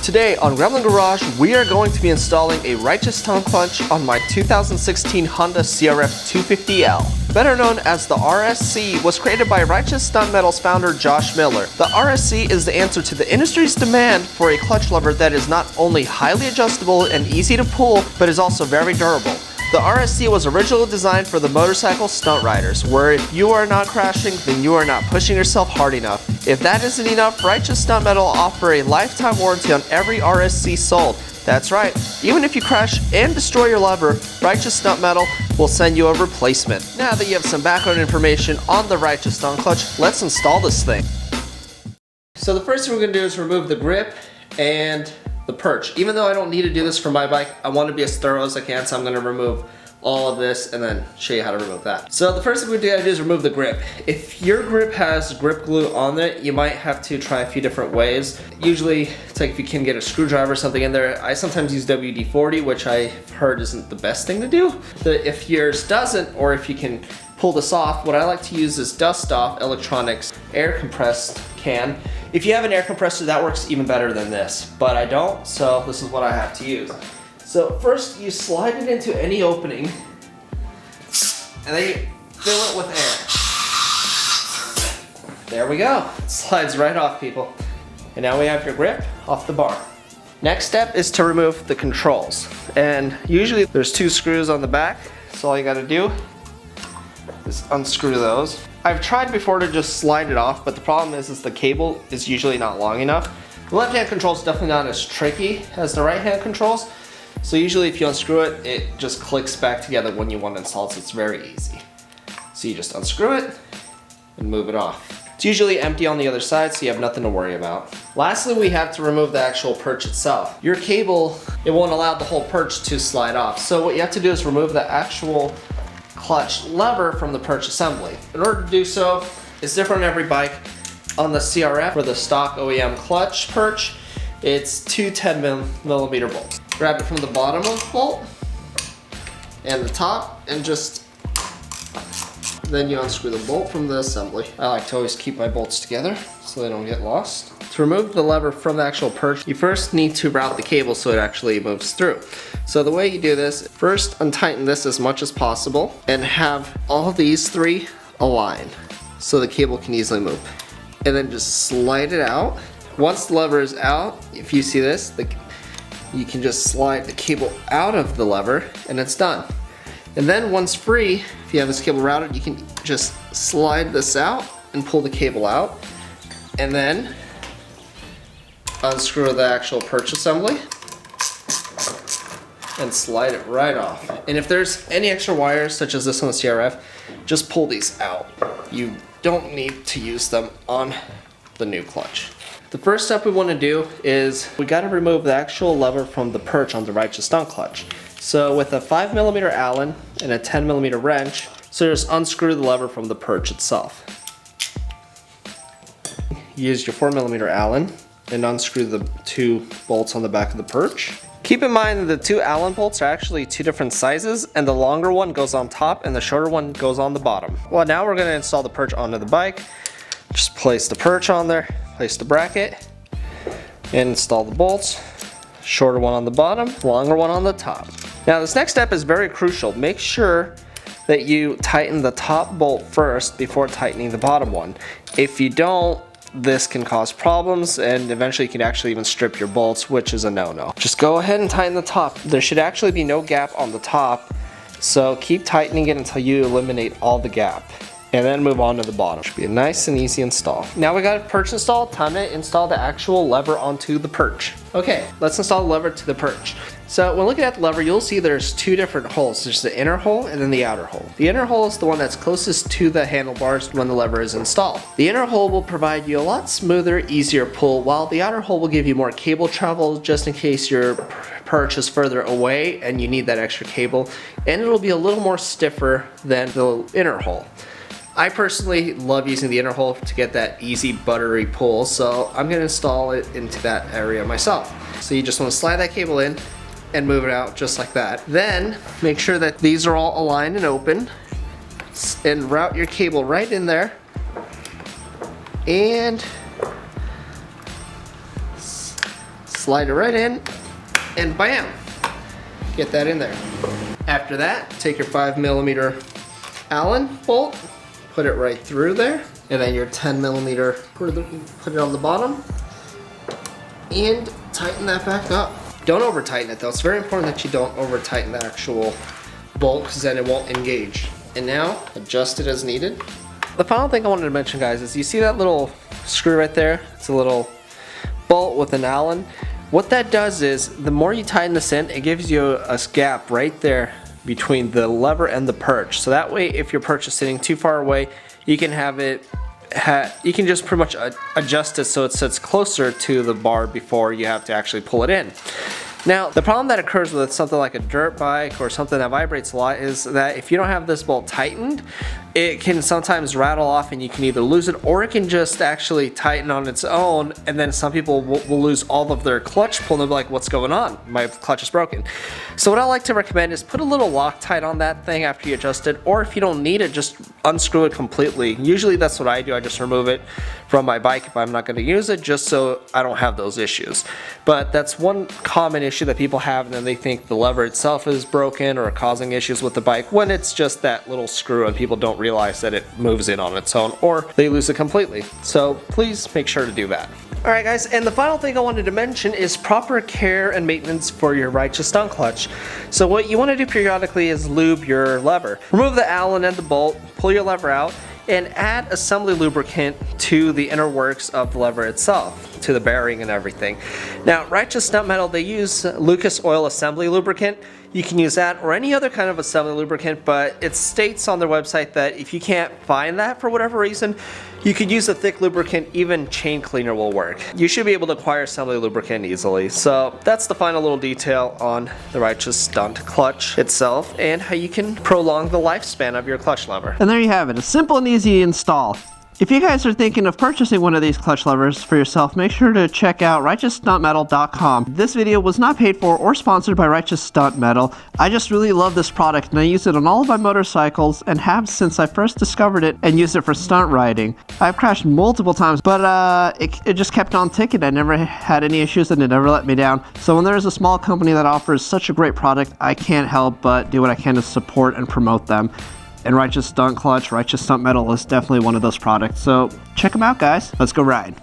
Today on Gremlin Garage, we are going to be installing a Righteous Stunt Clutch on my 2016 Honda CRF 250L. Better known as the RSC, was created by Righteous Stunt Metal's founder Josh Miller. The RSC is the answer to the industry's demand for a clutch lever that is not only highly adjustable and easy to pull, but is also very durable. The RSC was originally designed for the motorcycle stunt riders, where if you are not crashing, then you are not pushing yourself hard enough. If that isn't enough, Righteous Stunt Metal offer a lifetime warranty on every RSC sold. That's right, even if you crash and destroy your lever, Righteous Stunt Metal will send you a replacement. Now that you have some background information on the Righteous Stunt Clutch, let's install this thing. So the first thing we're going to do is remove the grip and the perch. Even though I don't need to do this for my bike, I want to be as thorough as I can, so I'm going to remove all of this and then show you how to remove that. So the first thing we do is remove the grip. If your grip has grip glue on it, you might have to try a few different ways. Usually it's like if you can get a screwdriver or something in there. I sometimes use WD-40, which I've heard isn't the best thing to do. If yours doesn't, or if you can pull this off, what I like to use is Dust Off Electronics air compressed can. If you have an air compressor, that works even better than this, but I don't, so this is what I have to use. So first you slide it into any opening, and then you fill it with air. There we go. It slides right off, people. And now we have your grip off the bar. Next step is to remove the controls. And usually there's 2 screws on the back, so all you gotta do is unscrew those. I've tried before to just slide it off, but the problem is the cable is usually not long enough. The left-hand control is definitely not as tricky as the right-hand controls. So usually if you unscrew it, it just clicks back together when you want to install it, so it's very easy. So you just unscrew it and move it off. It's usually empty on the other side, so you have nothing to worry about. Lastly, we have to remove the actual perch itself. Your cable, it won't allow the whole perch to slide off. So what you have to do is remove the actual clutch lever from the perch assembly. In order to do so, it's different on every bike. On the CRF, for the stock OEM clutch perch, it's 2 10mm bolts. Grab it from the bottom of the bolt and the top, and just then you unscrew the bolt from the assembly. I like to always keep my bolts together so they don't get lost. To remove the lever from the actual perch, you first need to route the cable so it actually moves through. So the way you do this, first untighten this as much as possible and have all these 3 align so the cable can easily move. And then just slide it out. Once the lever is out, if you see this, you can just slide the cable out of the lever and it's done. And then once free, if you have this cable routed, you can just slide this out and pull the cable out. And then unscrew the actual perch assembly and slide it right off. And if there's any extra wires, such as this on the CRF, just pull these out. You don't need to use them on the new clutch. The first step we want to do is we got to remove the actual lever from the perch on the Righteous Stunt Clutch. So with a 5mm Allen and a 10mm wrench, so just unscrew the lever from the perch itself. Use your 4mm Allen and unscrew the 2 bolts on the back of the perch. Keep in mind that the 2 Allen bolts are actually 2 different sizes, and the longer one goes on top and the shorter one goes on the bottom. Well, now we're going to install the perch onto the bike. Just place the perch on there, place the bracket, and install the bolts. Shorter one on the bottom, longer one on the top. Now this next step is very crucial. Make sure that you tighten the top bolt first before tightening the bottom one. If you don't, this can cause problems, and eventually you can actually even strip your bolts, which is a no-no. Just go ahead and tighten the top. There should actually be no gap on the top, so keep tightening it until you eliminate all the gap. And then move on to the bottom. Should be a nice and easy install. Now we got a perch installed, time to install the actual lever onto the perch. Okay, let's install the lever to the perch. So when looking at the lever, you'll see there's 2 different holes. There's the inner hole and then the outer hole. The inner hole is the one that's closest to the handlebars when the lever is installed. The inner hole will provide you a lot smoother, easier pull, while the outer hole will give you more cable travel just in case your perch is further away and you need that extra cable, and it'll be a little more stiffer than the inner hole. I personally love using the inner hole to get that easy buttery pull, so I'm going to install it into that area myself. So you just want to slide that cable in and move it out just like that. Then make sure that these are all aligned and open, and route your cable right in there and slide it right in, and bam, get that in there. After that, take your 5mm Allen bolt, put it right through there, and then your 10mm, put it on the bottom, and tighten that back up. Don't over tighten it though. It's very important that you don't over tighten the actual bolt, because then it won't engage. And now, adjust it as needed. The final thing I wanted to mention, guys, is you see that little screw right there? It's a little bolt with an Allen. What that does is, the more you tighten this in, it gives you a gap right there between the lever and the perch. So that way, if your perch is sitting too far away, you can have it, you can just pretty much adjust it so it sits closer to the bar before you have to actually pull it in. Now, the problem that occurs with something like a dirt bike or something that vibrates a lot is that if you don't have this bolt tightened, it can sometimes rattle off and you can either lose it, or it can just actually tighten on its own, and then some people will lose all of their clutch pull and they'll be like, what's going on? My clutch is broken. So what I like to recommend is put a little Loctite on that thing after you adjust it, or if you don't need it, just unscrew it completely. Usually that's what I do. I just remove it from my bike if I'm not going to use it, just so I don't have those issues. But that's one common issue that people have, and then they think the lever itself is broken or causing issues with the bike, when it's just that little screw and people don't realize that it moves in on its own, or they lose it completely. So please make sure to do that. Alright guys, and the final thing I wanted to mention is proper care and maintenance for your Righteous Stunt Clutch. So what you want to do periodically is lube your lever. Remove the Allen and the bolt, pull your lever out, and add assembly lubricant to the inner works of the lever itself, to the bearing and everything. Now, Righteous Stunt Metal, they use Lucas Oil assembly lubricant. You can use that or any other kind of assembly lubricant, but it states on their website that if you can't find that for whatever reason, you could use a thick lubricant. Even chain cleaner will work. You should be able to acquire assembly lubricant easily. So that's the final little detail on the Righteous Stunt Clutch itself, and how you can prolong the lifespan of your clutch lever. And there you have it, a simple and easy install. If you guys are thinking of purchasing one of these clutch levers for yourself, make sure to check out RighteousStuntMetal.com. This video was not paid for or sponsored by Righteous Stunt Metal. I just really love this product, and I use it on all of my motorcycles, and have since I first discovered it and used it for stunt riding. I've crashed multiple times, but it just kept on ticking. I never had any issues, and it never let me down. So when there's a small company that offers such a great product, I can't help but do what I can to support and promote them. And Righteous Stunt Clutch, Righteous Stunt Metal is definitely one of those products. So check them out, guys. Let's go ride.